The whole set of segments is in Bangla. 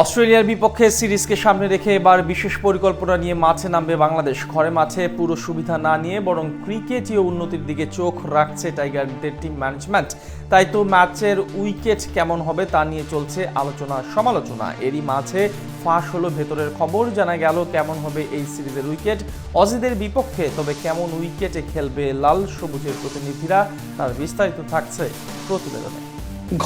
অস্ট্রেলিয়ার বিপক্ষে সিরিজকে সামনে রেখে এবার বিশেষ পরিকল্পনা নিয়ে মাঠে নামবে বাংলাদেশ। ঘরে মাঠে পুরো সুবিধা না নিয়ে বরং ক্রিকেটীয় উন্নতির দিকে চোখ রাখছে টাইগারদের টিম ম্যানেজমেন্ট। তাই তো ম্যাচের উইকেট কেমন হবে তা নিয়ে চলছে আলোচনা সমালোচনা। এরই মাঝে ফাঁস হলো ভেতরের খবর, জানা গেল কেমন হবে এই সিরিজের উইকেট অজিদের বিপক্ষে। তবে কেমন উইকেটে খেলবে লাল সবুজের প্রতিনিধিরা, তার বিস্তারিত থাকছে প্রতিবেদনে।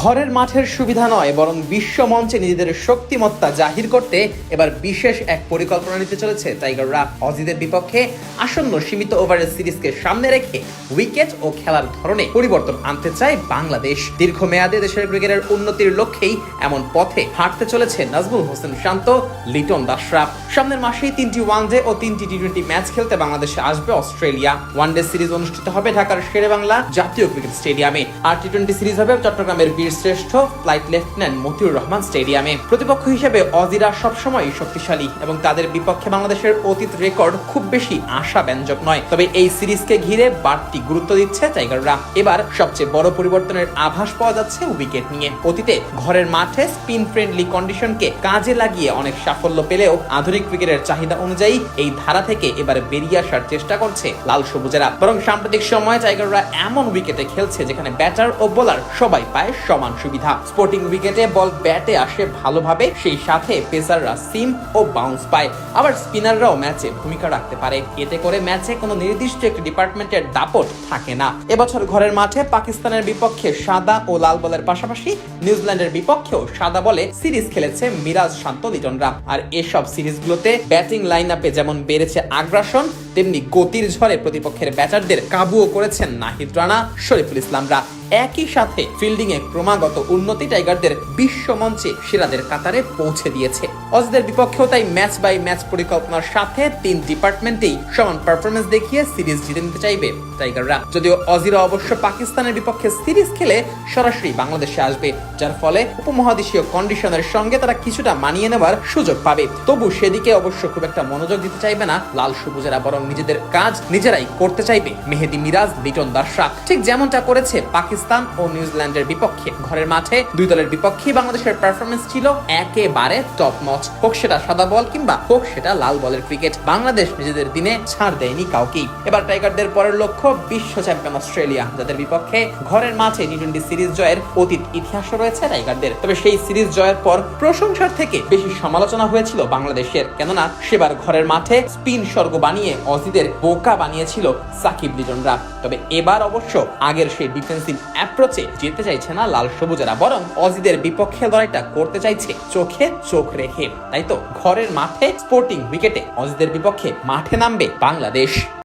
ঘরের মাঠের সুবিধা নয় বরং বিশ্ব মঞ্চে নিজেদের শক্তিমত্তা জাহির করতে এবার বিশেষ এক পরিকল্পনা নিতে চলেছে টাইগাররা। অজিদের বিপক্ষে আসন্ন সীমিত ওভারের সিরিজকে সামনে রেখে উইকেট ও খেলার ধরনে পরিবর্তন আনতে চায় বাংলাদেশ। দীর্ঘমেয়াদে দেশের ক্রিকেটের উন্নতির লক্ষ্যেই এমন পথে হাঁটতে চলেছে নাজমুল হোসেন শান্ত, লিটন দাসরা। সামনের মাসেই 3টি ওয়ানডে ও 3টি টি20 ম্যাচ খেলতে বাংলাদেশে আসবে অস্ট্রেলিয়া। ওয়ানডে সিরিজ অনুষ্ঠিত হবে ঢাকার শেরেবাংলা জাতীয় ক্রিকেট স্টেডিয়ামে, আর টি20 সিরিজ হবে চট্টগ্রামের বীরশ্রেষ্ঠ ফ্লাইট লেফটেন্যান্ট মতিউর রহমান স্টেডিয়ামে। প্রতিপক্ষ হিসেবে অজিরা সবসময় শক্তিশালী এবং তাদের বিপক্ষে বাংলাদেশের অতীত রেকর্ড খুব বেশি আশাব্যঞ্জক নয়। তবে এই সিরিজকে ঘিরে বাড়তি গুরুত্ব দিচ্ছে টাইগাররা। এবার সবচেয়ে বড় পরিবর্তনের আভাস পাওয়া যাচ্ছে উইকেট নিয়ে। অতীতে ঘরের মাঠে স্পিন ফ্রেন্ডলি কন্ডিশনকে কাজে লাগিয়ে অনেক সাফল্য পেলেও আধুনিক ক্রিকেটের চাহিদা অনুযায়ী এই ধারা থেকে এবার বেরিয়ে আসার চেষ্টা করছে লাল সবুজেরা। বরং সাম্প্রতিক সময়ে টাইগাররা এমন উইকেটে খেলছে যেখানে ব্যাটার ও বোলার সবাই পায় সমান সুবিধা। স্পোর্টিং উইকেটে বল ব্যাটে আসে ভালোভাবে, সেই সাথে পেসাররা সিম ও বাউন্স পায়, আবার স্পিনাররাও ম্যাচে ভূমিকা রাখতে পারে। এতে করে ম্যাচে কোনো নির্দিষ্ট একটি ডিপার্টমেন্টের দাপট থাকে না। এবছর ঘরের মাঠে পাকিস্তানের বিপক্ষে সাদা ও লাল বলের পাশাপাশি নিউজিল্যান্ডের বিপক্ষেও সাদা বলে সিরিজ খেলেছে মিরাজ, শান্ত, লিটনরা। আর এসব সিরিজগুলোতে ব্যাটিং লাইন আপে যেমন বেড়েছে আগ্রাসন, তেমনি গতির ঝড়ে প্রতিপক্ষের ব্যাটারদের কাবুও করেছেন নাহিদ রানা, শরীফুল ইসলামরা। একই সাথে ফিল্ডিং এ ক্রমাগত উন্নতি টাইগারদের বিশ্ব মঞ্চে সেরাদের কাতারে পৌঁছে দিয়েছে। অজিদের বিপক্ষেও তাই ম্যাচ বাই ম্যাচ পরিকল্পনার সাথে 3 ডিপার্টমেন্টেই সমান পারফরমেন্স দেখিয়ে সিরিজ জিতে নিতে চাইবে টাইগাররা। যদিও অজিরা অবশ্য পাকিস্তানের বিপক্ষে সিরিজ খেলে সরাসরি বাংলাদেশে আসবে, যার ফলে উপমহাদেশীয় কন্ডিশনের সঙ্গে তারা কিছুটা মানিয়ে নেওয়ার সুযোগ পাবে। তবু সেদিকে অবশ্য খুব একটা মনোযোগ দিতে চাইবে না লাল সবুজেরা, বরং নিজেদের কাজ নিজেরাই করতে চাইবে মেহেদী মিরাজ, লিটন দাসরা। ঠিক যেমনটা করেছে পাকিস্তান ও নিউজিল্যান্ডের বিপক্ষে। ঘরের মাঠে দুই দলের বিপক্ষে বাংলাদেশের পারফরমেন্স ছিল একেবারে টপ নচ। হোক সেটা সাদা বল কিংবা হোক সেটা লাল বলের ক্রিকেট, বাংলাদেশ নিজেদের দিনে ছাড় দেয়নি কাউকেই। এবার টাইগারদের পরের লক্ষ্য বিশ্ব চ্যাম্পিয়ন অস্ট্রেলিয়া, যাদের বিপক্ষে ঘরের মাঠে টি20 সিরিজ জয়ের অতীত ইতিহাস রয়েছে টাইগারদের। তবে সেই সিরিজ জয়ের পর প্রশংসার থেকে বেশি সমালোচনা হয়েছিল বাংলাদেশের, কেননা সেবার ঘরের মাঠে স্পিন স্বর্গ বানিয়ে অজিদের বোকা বানিয়েছিল সাকিব, লিটনরা। তবে এবার অবশ্য আগের সেই ডিফেন্সিভ অ্যাপ্রোচে যেতে চাইছে না লাল সবুজেরা, বরং অজিদের বিপক্ষে লড়াইটা করতে চাইছে চোখে চোখ রেখে। তাই তো ঘরের মাঠে স্পোর্টিং উইকেটে অজিদের বিপক্ষে মাঠে নামবে বাংলাদেশ।